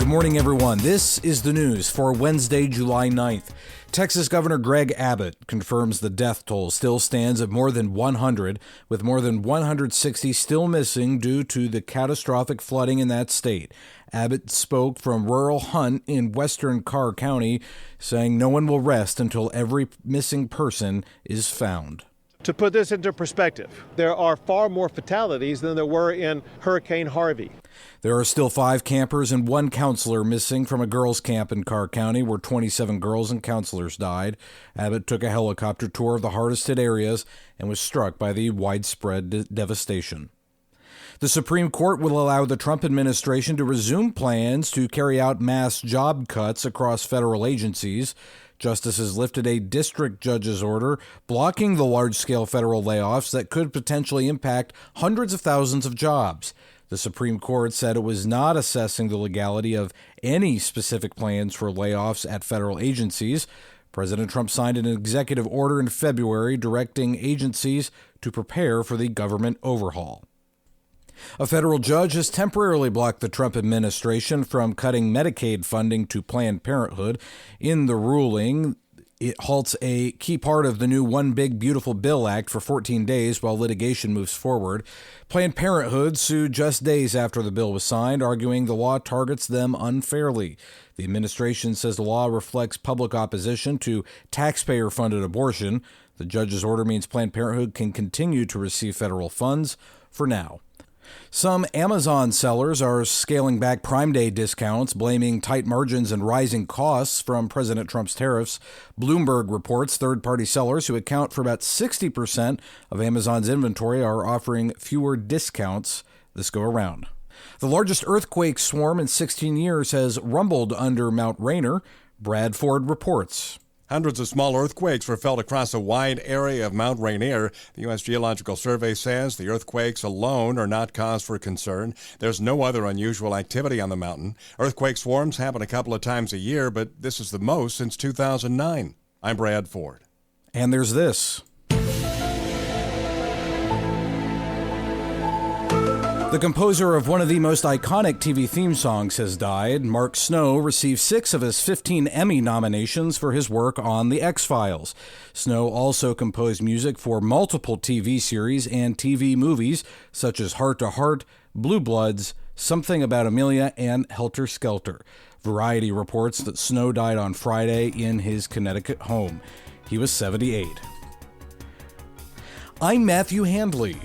Good morning, everyone. This is the news for Wednesday, July 9th. Texas Governor Greg Abbot confirms the death toll still stands at more than 100, with more than 160 still missing due to the catastrophic flooding in that state. Abbott spoke from rural Hunt in western Carr County, saying no one will rest until every missing person is found. To put this into perspective, there are far more fatalities than there were in Hurricane Harvey. There are still 5 campers and 1 counselor missing from a girls' camp in Carr County where 27 girls and counselors died. Abbott took a helicopter tour of the hardest hit areas and was struck by the widespread devastation. The Supreme Court will allow the Trump administration to resume plans to carry out mass job cuts across federal agencies. Justices lifted a district judge's order blocking the large-scale federal layoffs that could potentially impact hundreds of thousands of jobs. The Supreme Court said it was not assessing the legality of any specific plans for layoffs at federal agencies. President Trump signed an executive order in February directing agencies to prepare for the government overhaul. A federal judge has temporarily blocked the Trump administration from cutting Medicaid funding to Planned Parenthood. In the ruling, it halts a key part of the new One Big Beautiful Bill Act for 14 days while litigation moves forward. Planned Parenthood sued just days after the bill was signed, arguing the law targets them unfairly. The administration says the law reflects public opposition to taxpayer-funded abortion. The judge's order means Planned Parenthood can continue to receive federal funds for now. Some Amazon sellers are scaling back Prime Day discounts, blaming tight margins and rising costs from President Trump's tariffs. Bloomberg reports third-party sellers who account for about 60% of Amazon's inventory are offering fewer discounts this go around. The largest earthquake swarm in 16 years has rumbled under Mount Rainier. Brad Ford reports. Hundreds of small earthquakes were felt across a wide area of Mount Rainier. The U.S. Geological Survey says the earthquakes alone are not cause for concern. There's no other unusual activity on the mountain. Earthquake swarms happen a couple of times a year, but this is the most since 2009. I'm Brad Ford. And there's this. The composer of one of the most iconic TV theme songs has died. Mark Snow received 6 of his 15 Emmy nominations for his work on The X-Files. Snow also composed music for multiple TV series and TV movies, such as Heart to Heart, Blue Bloods, Something About Amelia, and Helter Skelter. Variety reports that Snow died on Friday in his Connecticut home. He was 78. I'm Matthew Handley.